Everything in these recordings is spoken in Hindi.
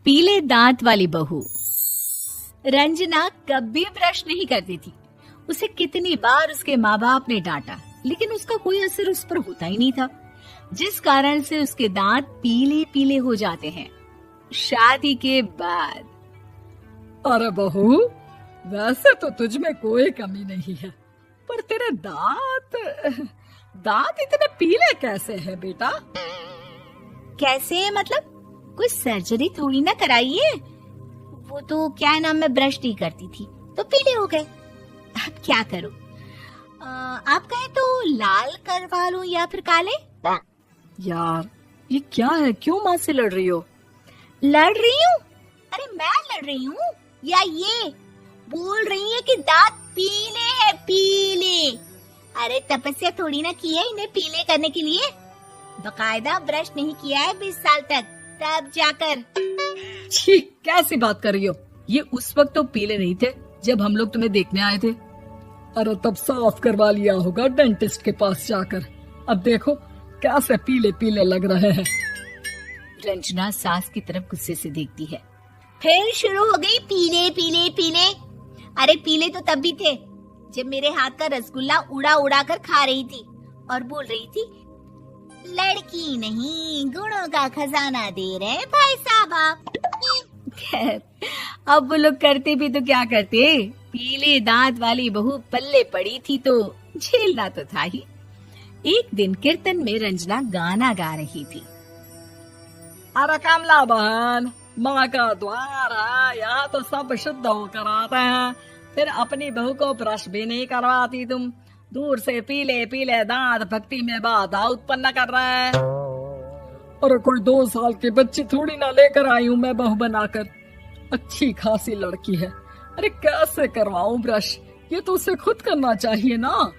पीले दांत वाली बहू। रंजना कभी ब्रश नहीं करती थी। उसे कितनी बार उसके माँ बाप ने डांटा, लेकिन उसका कोई असर उस पर होता ही नहीं था, जिस कारण से उसके दांत पीले पीले हो जाते हैं। शादी के बाद। अरे बहू, वैसे तो तुझ में कोई कमी नहीं है, पर तेरे दांत इतने पीले कैसे हैं बेटा? कैसे मतलब? कोई सर्जरी थोड़ी ना कराई है। वो तो क्या नाम, मैं ब्रश नहीं करती थी तो पीले हो गए। अब क्या करूं? आप कहें तो लाल करवा लूं या फिर काले? यार ये क्या है, क्यों माँ से लड़ रही हो? लड़ रही हूँ? अरे मैं लड़ रही हूँ या ये बोल रही है कि दांत पीले हैं, पीले। अरे तपस्या थोड़ी ना की है इन्हें पीले करने के लिए। बकायदा ब्रश नहीं किया है 20 साल तक, तब जाकर। छी, कैसी बात कर रही हो? ये उस वक्त तो पीले नहीं थे जब हम लोग तुम्हें देखने आए थे। अरे तब साफ करवा लिया होगा डेंटिस्ट के पास जाकर। अब देखो कैसे पीले पीले लग रहे हैं। रंजना सास की तरफ गुस्से से देखती है। फिर शुरू हो गई पीले पीले पीले। अरे पीले तो तब भी थे जब मेरे हाथ का रसगुल्ला उड़ा उड़ा कर खा रही थी और बोल रही थी, लड़की नहीं गुणों का खजाना दे रहे भाई साहब आप। खैर, अब वो लोग करते भी तो क्या करते, पीले दांत वाली बहू पल्ले पड़ी थी तो झेलना तो था ही। एक दिन कीर्तन में रंजना गाना गा रही थी। अरे कमला बहन, माँ का द्वार है, यहाँ तो सब शुद्ध होकर आते हैं, फिर अपनी बहू को ब्रश भी नहीं करवाती तुम। दूर से पीले पीले दांत भक्ति में बाधा उत्पन्न कर रहे हैं। अरे कोई 2 साल की बच्ची थोड़ी ना लेकर आई हूँ मैं बहू बनाकर। अच्छी खासी लड़की है, अरे कैसे करवाऊं ब्रश? ये तो उसे खुद करना चाहिए ना।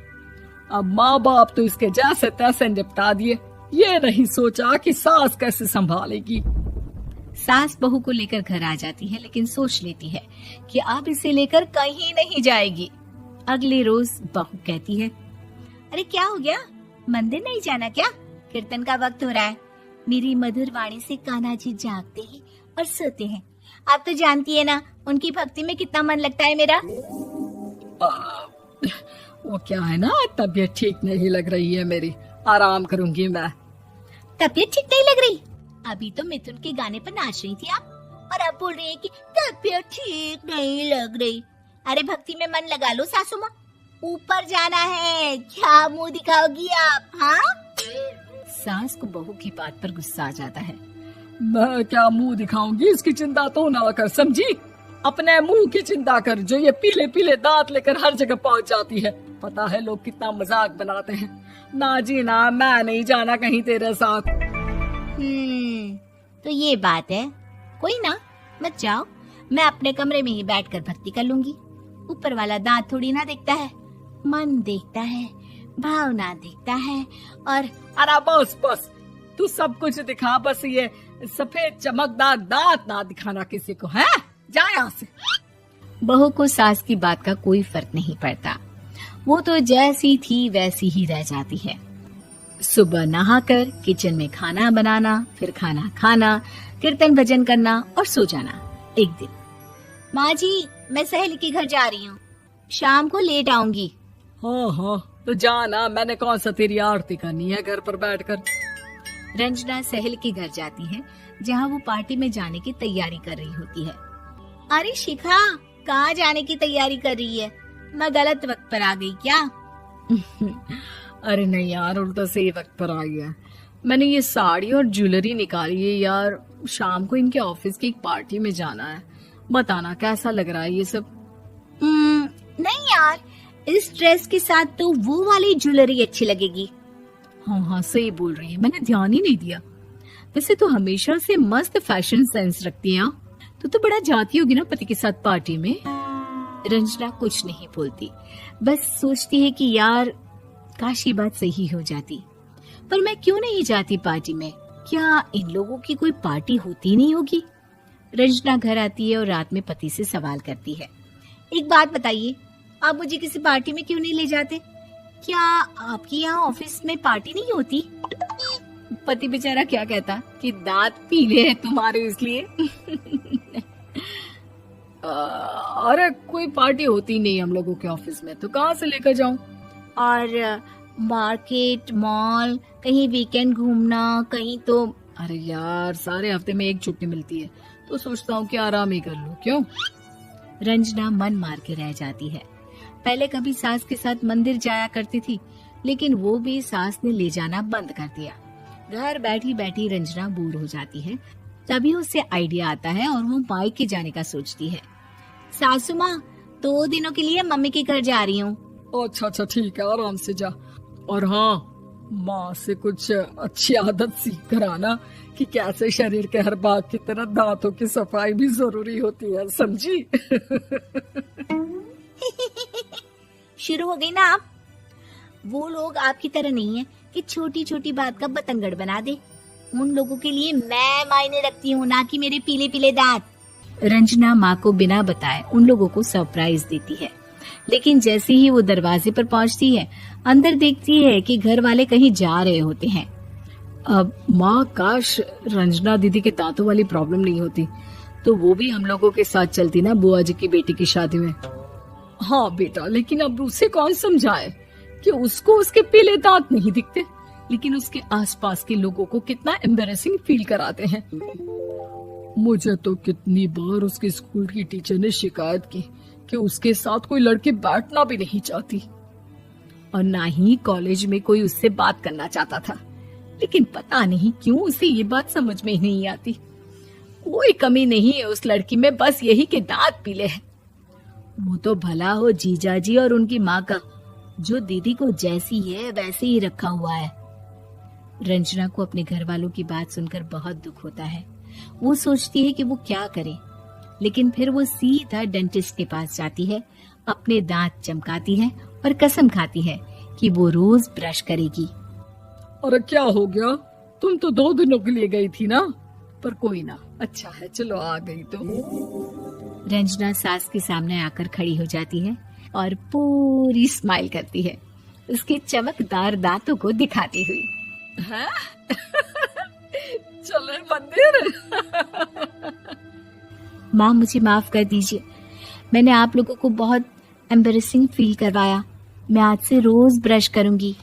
अब माँ बाप तो इसके जैसे तैसे निपटा दिए, ये नहीं सोचा कि सास कैसे संभालेगी। सास बहू को लेकर घर आ जाती है, लेकिन सोच लेती है कि अब इसे लेकर कहीं नहीं जाएगी। अगले रोज बहू कहती है, अरे क्या हो गया, मंदिर नहीं जाना क्या? कीर्तन का वक्त हो रहा है। मेरी मधुर वाणी से कान्हा जी जागते हैं और सोते हैं। आप तो जानती है ना उनकी भक्ति में कितना मन लगता है मेरा। वो क्या है ना, तबीयत ठीक नहीं लग रही है मेरी, आराम करूंगी मैं। तबीयत ठीक नहीं लग रही? अभी तो मिथुन के गाने पर नाच रही थी आप, और अब बोल रही है कि तबीयत ठीक नहीं लग रही। अरे भक्ति में मन लगा लो सासू माँ, ऊपर जाना है, क्या मुंह दिखाओगी आप? हाँ? सास को बहू की बात पर गुस्सा आ जाता है। मैं क्या मुंह दिखाऊंगी, इसकी चिंता तो ना कर, समझी? अपने मुंह की चिंता कर, जो ये पीले पीले दांत लेकर हर जगह पहुंच जाती है। पता है लोग कितना मजाक बनाते हैं। ना जी ना, मैं नहीं जाना कहीं तेरे साथ। तो ये बात है, कोई ना, मत जाओ, मैं अपने कमरे में ही बैठकर भक्ति कर लूंगी। ऊपर वाला दांत थोड़ी ना देखता है, मन देखता है, भावना देखता है। और अरे बस बस, तू सब कुछ दिखा, बस ये सफेद चमकदार दांत ना दिखाना किसी को, है? जा यहाँ से। बहू को सास की बात का कोई फर्क नहीं पड़ता, वो तो जैसी थी वैसी ही रह जाती है। सुबह नहाकर किचन में खाना बनाना, फिर खाना खाना, कीर्तन भजन करना और सो जाना। एक दिन, माँ जी मैं सहेली के घर जा रही हूँ, शाम को लेट आऊंगी। हाँ हाँ तो जाना, मैंने कौन सा तेरी आरती करनी है घर पर बैठकर। रंजना सहेली के घर जाती है, जहाँ वो पार्टी में जाने की तैयारी कर रही होती है। अरे शिखा, कहाँ जाने की तैयारी कर रही है? मैं गलत वक्त पर आ गई क्या? अरे नहीं यार, उल्टा सही वक्त पर आ गया। मैंने ये साड़ी और ज्वेलरी निकाली है यार, शाम को इनके ऑफिस की एक पार्टी में जाना है। बताना कैसा लग रहा है ये सब? नहीं यार, इस ड्रेस के साथ तो वो वाली ज्वेलरी अच्छी लगेगी। हाँ हाँ सही बोल रही है, मैंने ध्यान ही नहीं दिया। वैसे तो हमेशा से मस्त फैशन सेंस रखती है। तो बड़ा जाती होगी ना पति के साथ पार्टी में। रंजना कुछ नहीं बोलती, बस सोचती है कि यार काश ये बात सही हो जाती, पर मैं क्यों नहीं जाती पार्टी में? क्या इन लोगों की कोई पार्टी होती नहीं होगी? रंजना घर आती है और रात में पति से सवाल करती है, एक बात बताइए, आप मुझे किसी पार्टी में क्यों नहीं ले जाते? क्या आपकी यहाँ ऑफिस में पार्टी नहीं होती? पति बेचारा क्या कहता कि दांत पीले हैं तुम्हारे इसलिए। अरे कोई पार्टी होती नहीं हम लोगों के ऑफिस में, तो कहाँ से लेकर जाऊं? और मार्केट, मॉल, कहीं वीकेंड घूमना, कहीं तो। अरे यार सारे हफ्ते में एक छुट्टी मिलती है, तो सोचता हूँ कि आराम ही कर लूं। क्यों? रंजना मन मार के रह जाती है। पहले कभी सास के साथ मंदिर जाया करती थी, लेकिन वो भी सास ने ले जाना बंद कर दिया। घर बैठी बैठी रंजना बोर हो जाती है। तभी उसे आइडिया आता है और वो मायके जाने का सोचती है। सासू माँ, 2 दिनों के लिए मम्मी के घर जा रही हूँ। अच्छा ठीक है, आराम से जा। और हाँ, माँ से कुछ अच्छी आदत सीख कर आना कि कैसे शरीर के हर भाग की तरह दांतों की सफाई भी जरूरी होती है, समझी? शुरू हो गई ना आप। वो लोग आपकी तरह नहीं है कि छोटी छोटी बात का बतंगड़ बना दे। उन लोगों के लिए मैं मायने रखती हूँ, ना कि मेरे पीले पीले दांत। रंजना माँ को बिना बताए उन लोगों को सरप्राइज देती है, लेकिन जैसे ही वो दरवाजे पर पहुंचती है, अंदर देखती है कि घर वाले कहीं जा रहे होते हैं। अब माँ, काश रंजना दीदी के दांतों वाली प्रॉब्लम नहीं होती, तो वो भी हम लोगों के साथ चलती ना बुआ जी की बेटी की शादी में। हाँ बेटा, लेकिन अब उसे कौन समझाए कि उसको उसके पीले दांत नहीं दिखते, लेकिन उसके आसपास के लोगों को कितना एम्बैरेसिंग फील कराते हैं। मुझे तो कितनी बार उसके स्कूल की टीचर ने शिकायत की कि उसके साथ कोई लड़की बैठना भी नहीं चाहती, और ना ही कॉलेज में कोई उससे बात करना चाहता था। लेकिन पता नहीं क्यों उसे ये बात समझ में ही नहीं आती। कोई कमी नहीं है उस लड़की में, बस यही कि दांत पीले हैं। वो तो भला हो जीजा जी और उनकी माँ का, जो दीदी को जैसी है वैसे ही रखा हुआ है। रंजना को अपने घर वालों की बात सुनकर बहुत दुख होता है। वो सोचती है कि वो क्या करे, लेकिन फिर वो सीधा डेंटिस्ट के पास जाती है, अपने दांत चमकाती है और कसम खाती है कि वो रोज ब्रश करेगी। अरे क्या हो गया? तुम तो 2 दिनों के लिए गई थी ना, पर कोई ना, अच्छा है, चलो आ गई तो। रंजना सास के सामने आकर खड़ी हो जाती है और पूरी स्माइल करती है, उसके चमकदार दांतों को दिखाती हुई। हैं? चले मंदिर? माँ, मुझे माफ कर दीजिए, मैंने आप लोगों को बहुत एम्बैरेसिंग फील करवाया। मैं आज से रोज ब्रश करूंगी।